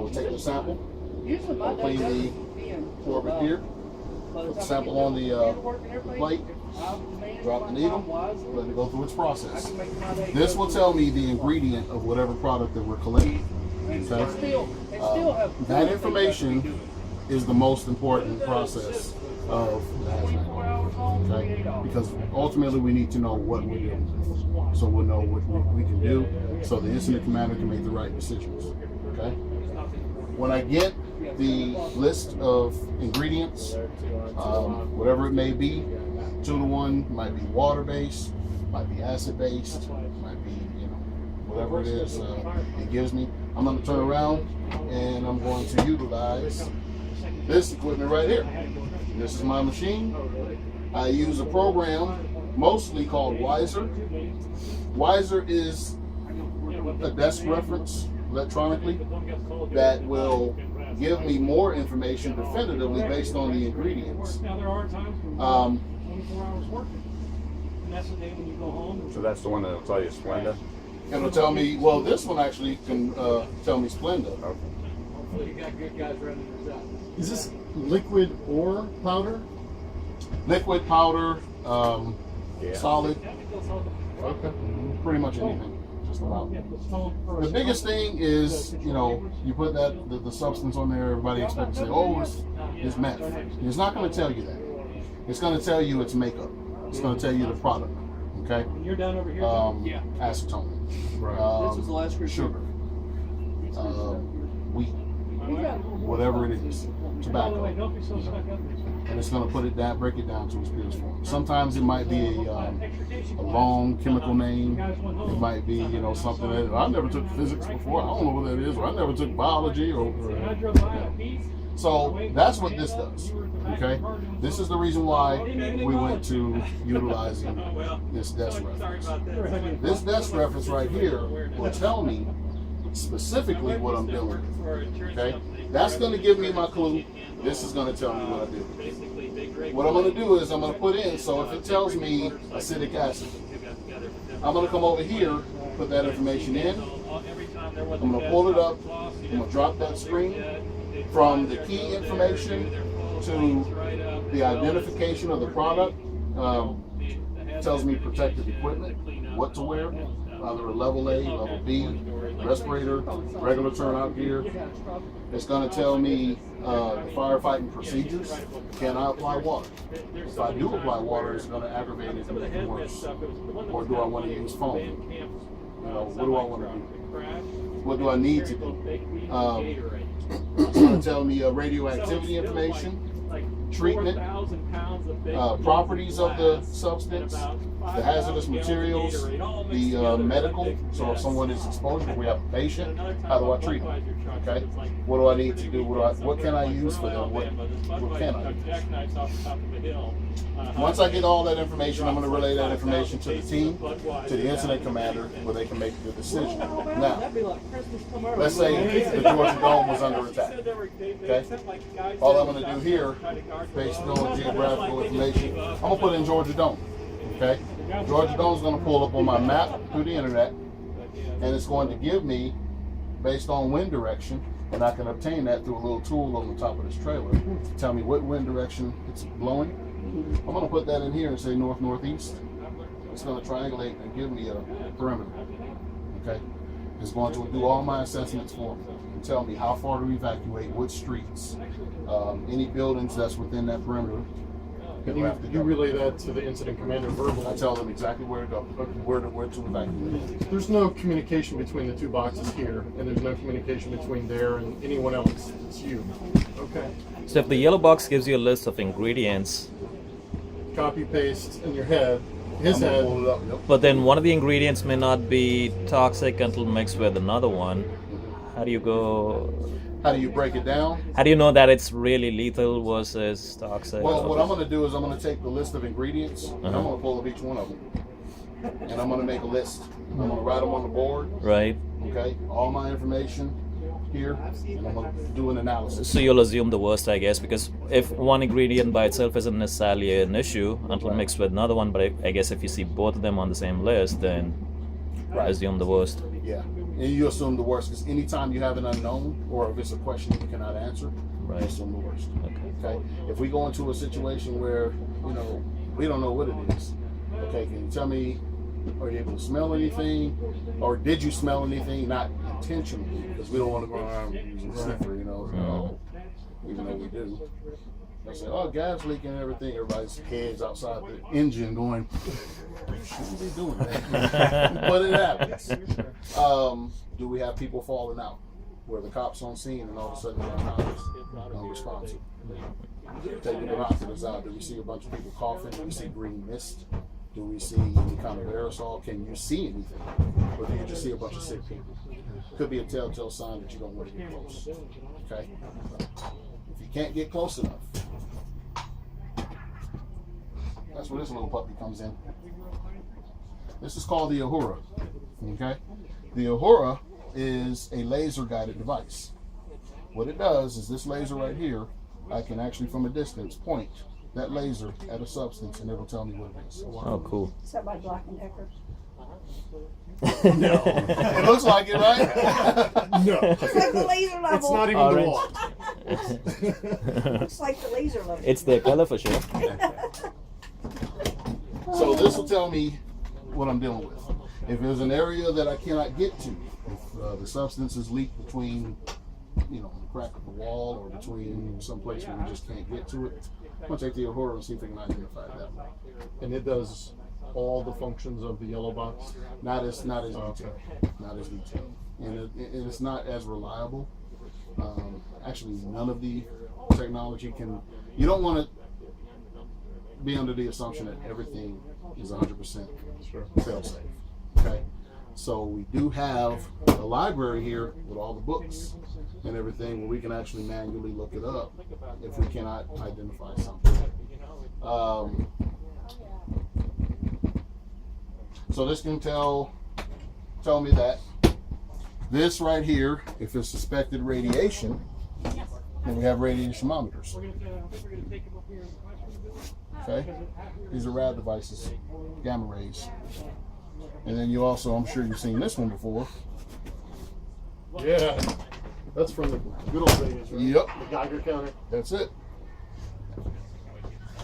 would take the sample, clean the orbit here, put the sample on the plate, drop the needle, let it go through its process. This will tell me the ingredient of whatever product that we're collecting. Okay? That information is the most important process of the hazmat. Okay? Because ultimately we need to know what we're doing, so we'll know what we can do, so the incident commander can make the right decisions. Okay? When I get the list of ingredients, whatever it may be, 2-to-1, might be water-based, might be acid-based, might be, whatever it is it gives me. I'm going to turn around and I'm going to utilize this equipment right here. This is my machine. I use a program mostly called Wiser. Wiser is a desk reference electronically that will give me more information definitively based on the ingredients. So that's the one that'll tell you Splenda? It'll tell me, well, this one actually can tell me Splenda. Okay. Is this liquid or powder? Liquid, powder, Yeah. solid, Okay. pretty much anything. Just about. The biggest thing is, you put the substance on there, everybody expects to say, oh, it's meth. It's not going to tell you that. It's going to tell you it's makeup. It's going to tell you the product. Okay? You're down over here? Acetone. Right. This was the last group. Sugar. Wheat. Whatever it is. Tobacco. Don't be so stuck up. And it's going to put it down, break it down to its purest form. Sometimes it might be a long chemical name. It might be, something that I never took physics before. I don't know what that is, or I never took biology, or So that's what this does. Okay, this is the reason why we went to utilizing this desk reference. This desk reference right here will tell me specifically what I'm dealing with. Okay, that's going to give me my clue. This is going to tell me what I do. What I'm going to do is I'm going to put in, so if it tells me acidic acid, I'm going to come over here, put that information in. I'm going to pull it up. I'm going to drop that screen from the key information to the identification of the product. Tells me protective equipment, what to wear, either a level A, level B, respirator, regular turnout gear. It's going to tell me firefighting procedures. Can I apply water? If I do apply water, it's going to aggravate it and make it worse. Or do I want to use foam? What do I want to do? What do I need to do? It's going to tell me radioactivity information, treatment, properties of the substance, the hazardous materials, the medical. So if someone is exposed, if we have a patient, how do I treat them? Okay, what do I need to do? What can I use for them? What can I use? Once I get all that information, I'm going to relay that information to the team, to the incident commander, where they can make the decision. Now, let's say the Georgia Dome was under attack. Okay, all I'm going to do here, based on geographical information, I'm going to put in Georgia Dome. Okay, Georgia Dome is going to pull up on my map through the internet, and it's going to give me, based on wind direction, and I can obtain that through a little tool on the top of this trailer, to tell me what wind direction it's blowing. I'm going to put that in here and say north-northeast. It's going to triangulate and give me a perimeter. Okay, it's going to do all my assessments for me and tell me how far to evacuate, which streets, any buildings that's within that perimeter. And you relay that to the incident commander verbally. I tell them exactly where to go, where to evacuate. There's no communication between the two boxes here, and there's no communication between there and anyone else. It's you. Okay. So if the yellow box gives you a list of ingredients, Copy paste in your head, I'm his gonna head. pull it up. Yep. but then one of the ingredients may not be toxic until mixed with another one. How do you go? How do you break it down? How do you know that it's really lethal versus toxic? Well, what I'm going to do is I'm going to take the list of ingredients, and I'm going to pull up each one of them, and I'm going to make a list. I'm going to write them on the board. Right. Okay, all my information here, and I'm going to do an analysis. So you'll assume the worst, I guess, because if one ingredient by itself isn't necessarily an issue until mixed with another one, but I guess if you see both of them on the same list, then assume the worst. Yeah. And you assume the worst, because anytime you have an unknown, or if it's a question you cannot answer, you Right. assume the worst. Okay. Okay? If we go into a situation where, we don't know what it is, okay, can you tell me, are you able to smell anything? Or did you smell anything? Not intentionally, because we don't want to go around using a sniffer, no, even though we do. They say, oh, gas leak and everything. Everybody's heads outside the engine going, shouldn't be doing that. But it happens. Do we have people falling out where the cops on scene and all of a sudden the cops unresponsive? Take the binoculars out. Do we see a bunch of people coughing? Do we see green mist? Do we see any kind of aerosol? Can you see anything? Or do you just see a bunch of sick people? Could be a telltale sign that you don't want to get close. Okay? If you can't get close enough, that's where this little puppy comes in. This is called the Ahura. Okay? The Ahura is a laser guided device. What it does is this laser right here, I can actually from a distance point that laser at a substance and it'll tell me what it is. Oh, cool. Is that by Black and Decker? No. It looks like it, right? No. It's like the laser level. It's not even Orange. the watt. Looks like the laser level. It's their color for sure. So this will tell me what I'm dealing with. If there's an area that I cannot get to, if the substance is leaked between, the crack of the wall or between some place where we just can't get to it, I'm gonna take the Ahura and see if we can identify it that way. And it does all the functions of the yellow box. Not as Okay. detailed, not as detailed, and it's not as reliable. Actually, none of the technology can. You don't want to be under the assumption that everything is 100% fail-safe. Okay, so we do have a library here with all the books and everything where we can actually manually look it up if we cannot identify something. So this can tell me that this right here, if it's suspected radiation, then we have radiation monitors. Okay, these are rad devices, gamma rays. And then you also, I'm sure you've seen this one before. Yeah. That's from the good old days, right? Yep, The Geiger counter. that's it.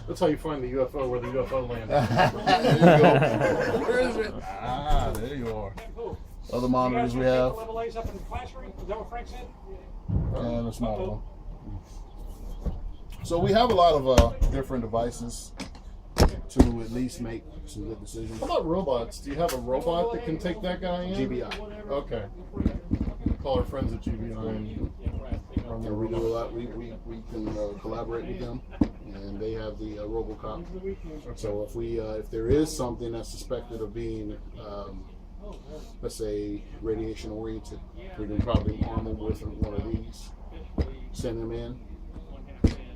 That's how you find the UFO where the UFO landed. There you go. Where is it? Ah, there you are. Other monitors we have, Level A's up in the classroom. Is that what Frank said? and a small one. So we have a lot of different devices to at least make some good decisions. How about robots? Do you have a robot that can take that guy in? GBI. Okay. Call our friends at GBI and run their And we do a robot. lot. We can collaborate with them, and they have the RoboCop. So if there is something that's suspected of being, let's say, radiation oriented, we can probably arm them with one of these, send them in,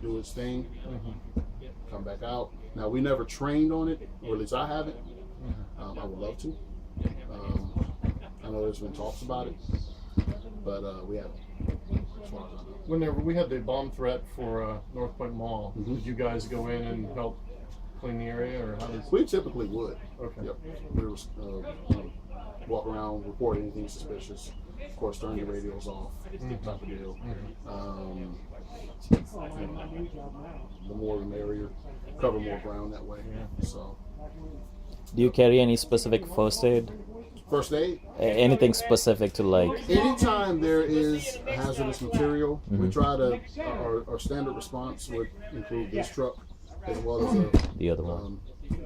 do its thing, come back out. Now we never trained on it, or at least I haven't. I would love to. I know there's been talks about it, but we haven't. As far as I know. Whenever we had the bomb threat for North Point Mall, Mhm. did you guys go in and help clean the area, or how does? We typically would. Okay. Yep. We was, walk around, report anything suspicious. Of course, turn your radios off, type of deal. The more the merrier. Cover more ground that way. So, Do you carry any specific first aid? first aid. Anything specific to like? Anytime there is a hazardous material, we try to. Our standard response would include this truck as well as The other one.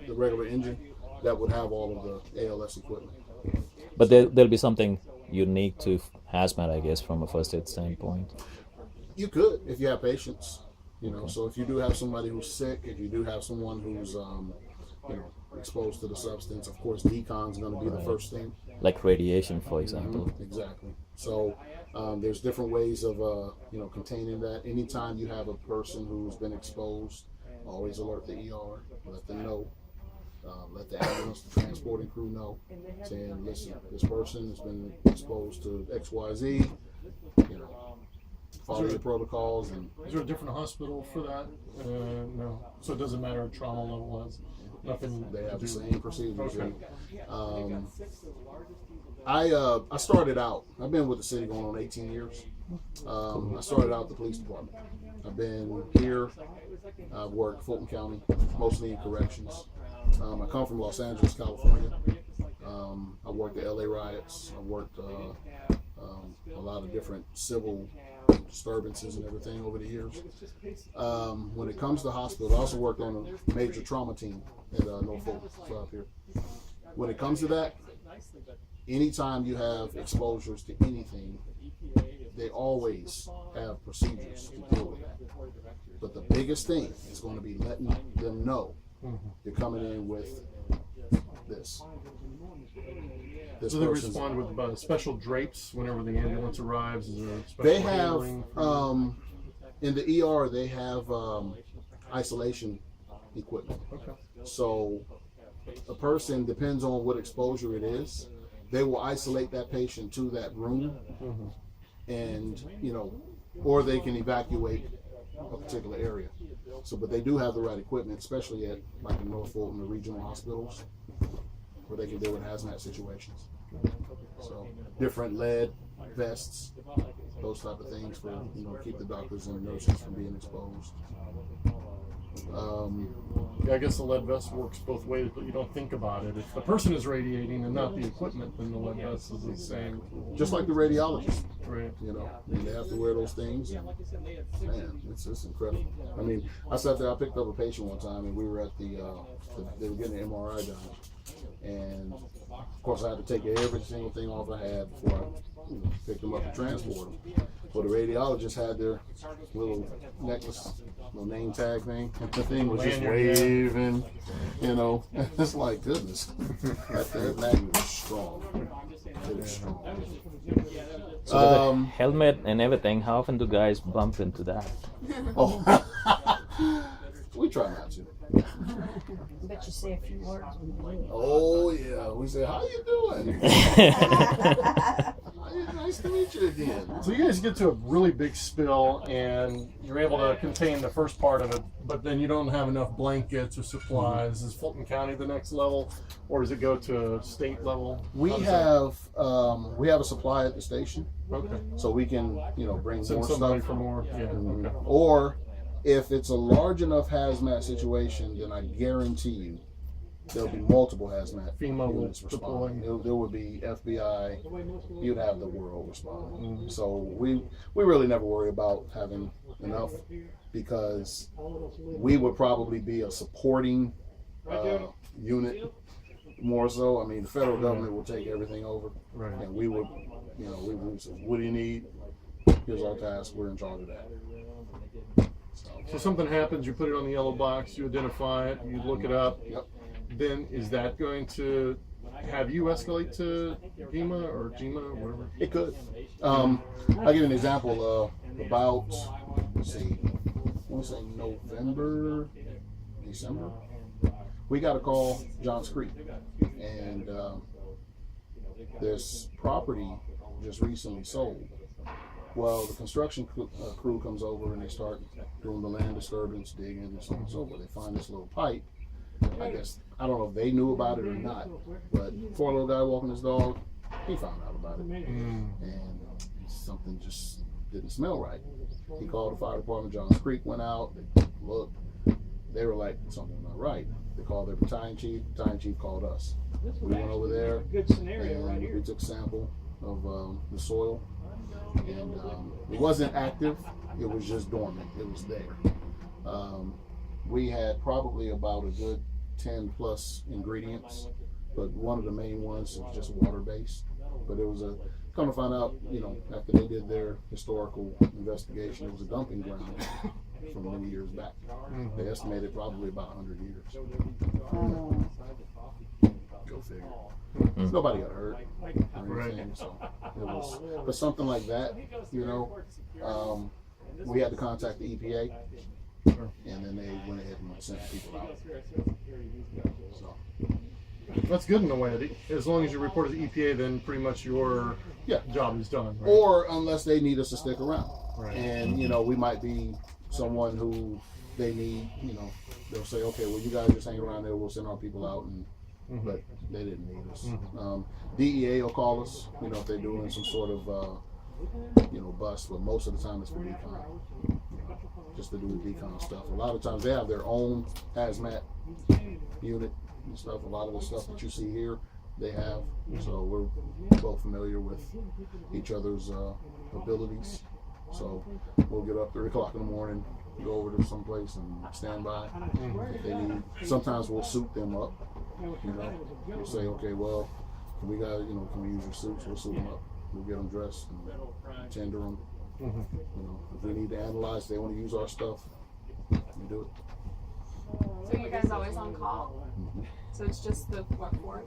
the regular engine that would have all of the ALS equipment. But there'll be something unique to hazmat, I guess, from a first aid standpoint. You could, if you have patience, So if you do have somebody who's sick, if you do have someone who's, exposed to the substance, of course, decon's going to be the first thing. Like radiation, for example. Exactly. So there's different ways of, containing that. Anytime you have a person who's been exposed, always alert the ER, let them know. Let the ambulance, the transporting crew know, saying, listen, this person has been exposed to XYZ, follow your protocols. And Is there a different hospital for that? No. So it doesn't matter what trauma level is. Nothing. they have to the do with same procedures. Okay. And, I started out. I've been with the city going on 18 years. I started out at the police department. I've been here. I've worked Fulton County, mostly in corrections. I come from Los Angeles, California. I worked the LA riots. I worked a lot of different civil disturbances and everything over the years. When it comes to hospitals, I also worked on a major trauma team at Norfolk up here. When it comes to that, anytime you have exposures to anything, they always have procedures to deal with that. But the biggest thing is going to be letting them know you're coming in with this. So they respond with special drapes whenever the ambulance arrives? Is there a special They have, handling? in the ER, they have isolation equipment. Okay. So a person, depends on what exposure it is, they will isolate that patient to that room, and or they can evacuate a particular area. So, but they do have the right equipment, especially at like in Norfolk and the regional hospitals, where they can deal with hazmat situations. So different lead vests, those type of things for keep the doctors and the nurses from being exposed. Yeah, I guess the lead vest works both ways, but you don't think about it. If the person is radiating and not the equipment, then the lead vest is the same. Just like the radiologist, Right. they have to wear those things. Man, it's incredible. I mean, I sat there, I picked up a patient one time, and we were at they were getting an MRI done. And of course, I had to take every single thing off I had before I picked them up and transport them. Well, the radiologist had their little necklace, little name tag thing, and the thing was just waving, It's like, goodness, that magnet was strong. It was strong. So with the helmet and everything, how often do guys bump into that? Oh, we try not to. Bet you say a few words when you do. Oh yeah, we say, how you doing? Nice to meet you again. So you guys get to a really big spill, and you're able to contain the first part of it, but then you don't have enough blankets or supplies. Is Fulton County the next level, or does it go to state level? We have a supply at the station, Okay. so we can bring Send more somebody stuff. for more. Yeah. Okay. Or if it's a large enough hazmat situation, then I guarantee you there'll be multiple hazmat FEMA will units responding. deploy. There would be FBI. You'd have the world responding. So we really never worry about having enough, because we would probably be a supporting unit more so. I mean, the federal government will take everything over, Right. and we would, we would say, what do you need? Here's our task. We're in charge of that. So something happens, you put it on the yellow box, you identify it, you look it up. Yep. Then is that going to have you escalate to GEMA or GEMA or whatever? It could. I'll give you an example. About, let's see, I want to say November, December, we got a call, Johns Creek, and this property just recently sold. Well, the construction crew comes over and they start doing the land disturbance, digging, and so on and so forth. They find this little pipe. I guess, I don't know if they knew about it or not, but poor little guy walking his dog, he found out about it. And something just didn't smell right. He called the fire department, Johns Creek went out, they looked, they were like, something's not right. They called their battalion chief called us. We went over there, Good scenario right and here. we took a sample of the soil, and it wasn't active, it was just dormant, it was there. We had probably about a good 10 plus ingredients, but one of the main ones was just water based. But it was come to find out, after they did their historical investigation, it was a dumping ground from many years back. They estimated probably about 100 years. Go figure. Nobody got hurt or anything, so it was, but something like that, we had to contact the EPA, and then they went ahead and sent people out. So, That's good in a way. As long as you report to the EPA, then pretty much your job is done. Right? or unless they need us to stick around, Right. and we might be someone who they need. They'll say, okay, well, you guys just hang around there. We'll send our people out and but they didn't need us. DEA will call us, you know, if they're doing some sort of, you know, bust, but most of the time it's for decon, just to do the decon stuff. A lot of times they have their own hazmat unit and stuff. A lot of the stuff that you see here, they have. So we're both familiar with each other's abilities. So we'll get up 3 o'clock in the morning, go over to someplace and stand by. If they need, sometimes we'll suit them up. You know, we'll say, okay, well, can we use your suits? We'll suit them up. We'll get them dressed and tender them. You know, if we need to analyze, they want to use our stuff, we do it. So you guys always on call? So it's just the what, 4?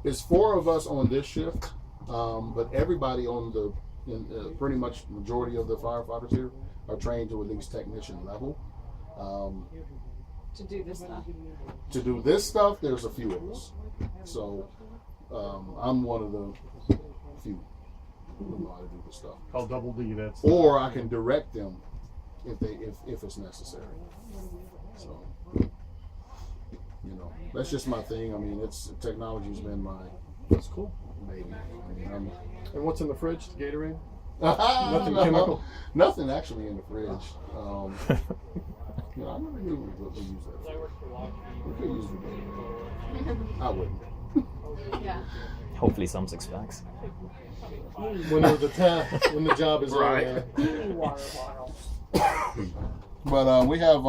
It's 4 of us on this shift, but everybody on the, pretty much majority of the firefighters here are trained to at least technician level. To do this stuff? To do this stuff, there's a few of us. So I'm one of the few who know how to do this stuff. Called double D. That's Or I can direct them if it's necessary. So, you know, that's just my thing. I mean, technology's been my that's cool. baby. I mean, And what's in the fridge? The Gatorade? nothing chemical? Nothing actually in the fridge. You know, I never knew we use that for. We could use the Gatorade. I wouldn't. Yeah. Hopefully some 6-packs. When the job is Right. Water bottle. But we have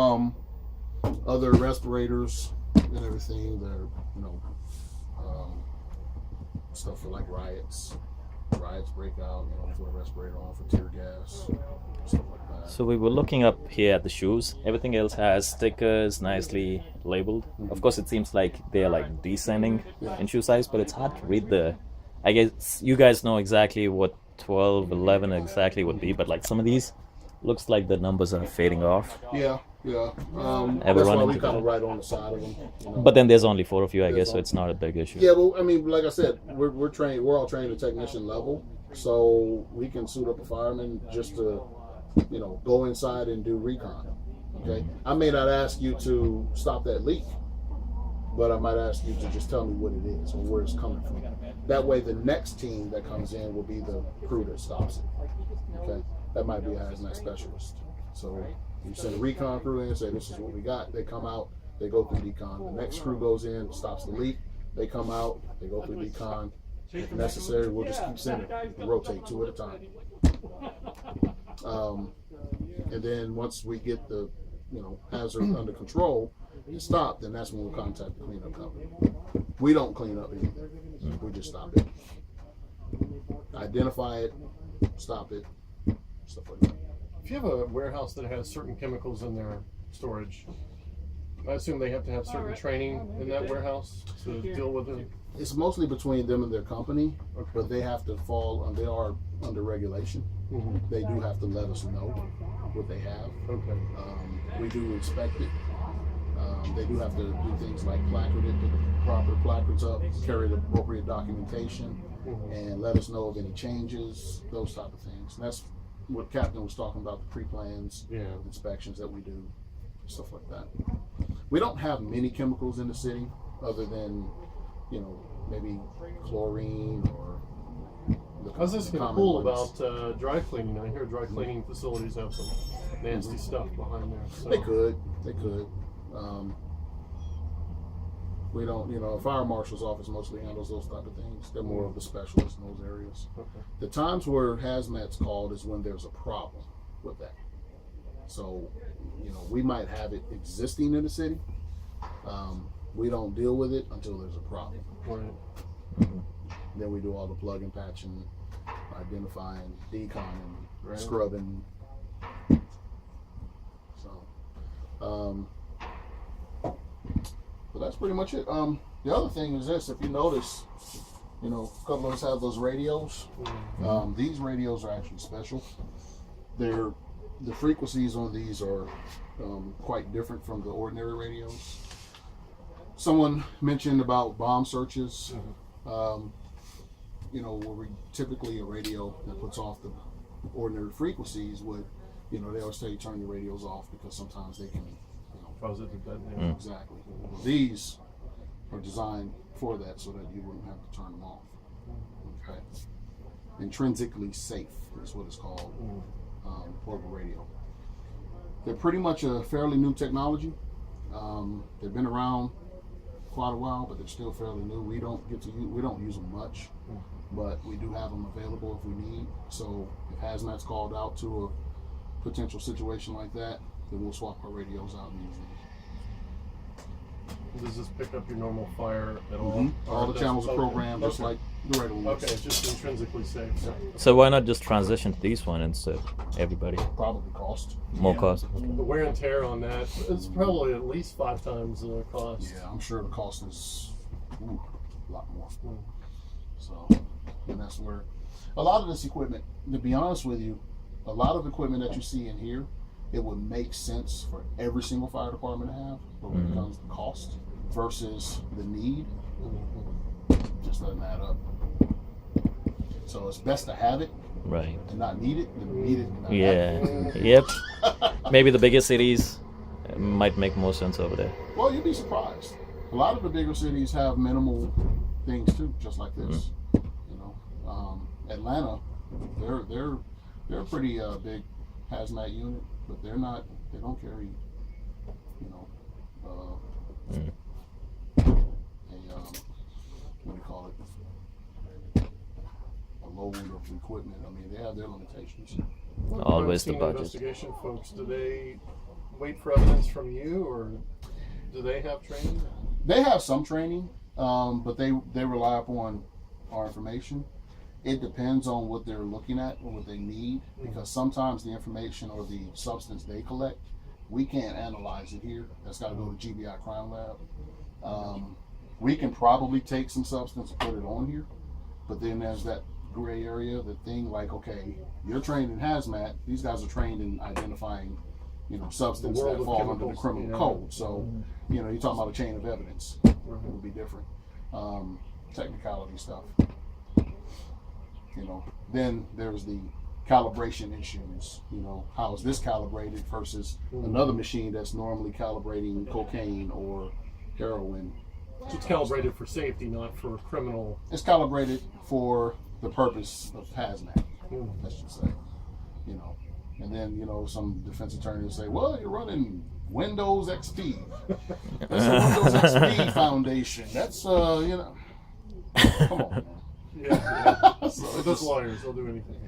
other respirators and everything that are, you know, stuff for like riots. Riots break out, you know, put a respirator on for tear gas, stuff like that. So we were looking up here at the shoes. Everything else has stickers nicely labeled. Of course, it seems like they're like descending in shoe size, but it's hard to read the. I guess you guys know exactly what 12, 11 exactly would be, but like some of these looks like the numbers are fading off. Yeah. That's Everyone why we into kind of that. write on the side of them. You know? But then there's only 4 of you, I guess, so it's not a big issue. Yeah, but I mean, like I said, we're trained. We're all trained at technician level, so we can suit up a fireman just to, you know, go inside and do recon. Okay, I may not ask you to stop that leak, but I might ask you to just tell me what it is or where it's coming from. That way, the next team that comes in will be the crew that stops it. Okay, that might be a hazmat specialist. So you send a recon crew in, say this is what we got. They come out, they go through decon. The next crew goes in, stops the leak. They come out, they go through decon. If necessary, we'll just keep sending, and rotate 2 at a time. And then once we get the, you know, hazard under control and stop, then that's when we'll contact the cleanup company. We don't clean up anything. We just stop it. Identify it, stop it, stuff like that. If you have a warehouse that has certain chemicals in their storage, I assume they have to have certain training in that warehouse to deal with it. It's mostly between them and their company, Okay. but they have to fall, they are under regulation. They do have to let us know what they have. Okay. We do inspect it. They do have to do things like placard it, put the proper placards up, carry the appropriate documentation, and let us know of any changes, those type of things. And that's what Captain was talking about, the pre-plans, inspections that we do, stuff like that. We don't have many chemicals in the city other than, you know, maybe chlorine or the I was just common cool ones. about dry cleaning. I hear dry cleaning facilities have some nasty stuff behind there. So. They could. We don't, you know, a fire marshal's office mostly handles those type of things. They're more of the specialists in those areas. Okay. The times where hazmat's called is when there's a problem with that. So, you know, we might have it existing in the city. We don't deal with it until there's a problem. Right. Then we do all the plug and patching, identifying, deconning, Right. scrubbing. So, but that's pretty much it. The other thing is this: if you notice, you know, a couple of us have those radios. These radios are actually special. The frequencies on these are quite different from the ordinary radios. Someone mentioned about bomb searches. You know, where we typically a radio that puts off the ordinary frequencies would, you know, they always tell you turn your radios off because sometimes they can, you know, Cause it to detonate. exactly. These are designed for that so that you wouldn't have to turn them off. Okay. Intrinsically safe is what it's called, portable radio. They're pretty much a fairly new technology. They've been around quite a while, but they're still fairly new. We don't use them much, but we do have them available if we need. So if hazmat's called out to a potential situation like that, then we'll swap our radios out and use these. Does this pick up your normal fire at all? Mm-hmm. All the channels are programmed just like the regular ones. Okay, it's just intrinsically safe. So. So why not just transition to these one instead? Everybody. Probably cost. More cost. The wear and tear on that is probably at least 5 times the cost. Yeah, I'm sure the cost is a lot more. So, and that's where a lot of this equipment, to be honest with you, a lot of equipment that you see in here, it would make sense for every single fire department to have, but when it comes to cost versus the need, it just doesn't add up. So it's best to have it Right. and not need it than need it and not have it. Yeah. Yep. Maybe the bigger cities might make more sense over there. Well, you'd be surprised. A lot of the bigger cities have minimal things too, just like this. You know, Atlanta, they're a pretty big hazmat unit, but they don't carry, you know, what do you call it? A load of equipment. I mean, they have their limitations. Always the Scene budget. Investigation folks, do they wait for evidence from you, or do they have training? They have some training, but they rely upon our information. It depends on what they're looking at or what they need, because sometimes the information or the substance they collect, we can't analyze it here. That's got to go to GBI Crime Lab. We can probably take some substance and put it on here, but then there's that gray area, the thing like, okay, you're trained in hazmat. These guys are trained in identifying, you know, substance that fall under the criminal code. So, you know, you're talking about a chain of evidence. It would be different. Technicality stuff. You know, then there's the calibration issues. You know, how is this calibrated versus another machine that's normally calibrating cocaine or heroin? So it's calibrated for safety, not for criminal. It's calibrated for the purpose of hazmat, let's just say. You know, and then, you know, some defense attorneys say, well, you're running Windows XP. That's a Windows XP foundation. That's, you know, come on, man. Yeah. So those lawyers, they'll do anything.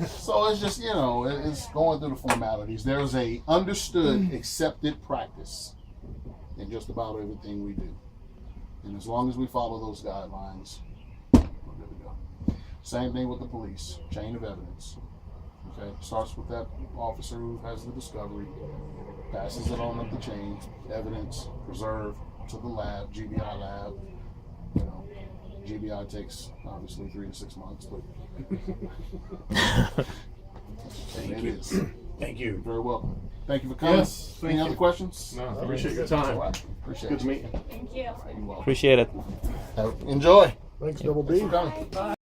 So it's just, you know, it's going through the formalities. There's a understood, accepted practice in just about everything we do. And as long as we follow those guidelines, we're good to go. Same thing with the police, chain of evidence. Okay, starts with that officer who has the discovery, passes it on up the chain, evidence preserved to the lab, GBI lab. You know, GBI takes obviously 3 to 6 months, but it is. Thank you. You're very welcome. Thank you for coming. Yes, thank Any you. other questions? No, appreciate your time. All right. Appreciate Good to it. meet you. Thank you. You're welcome. Appreciate it. Enjoy. Thanks, Double B. Thanks for coming.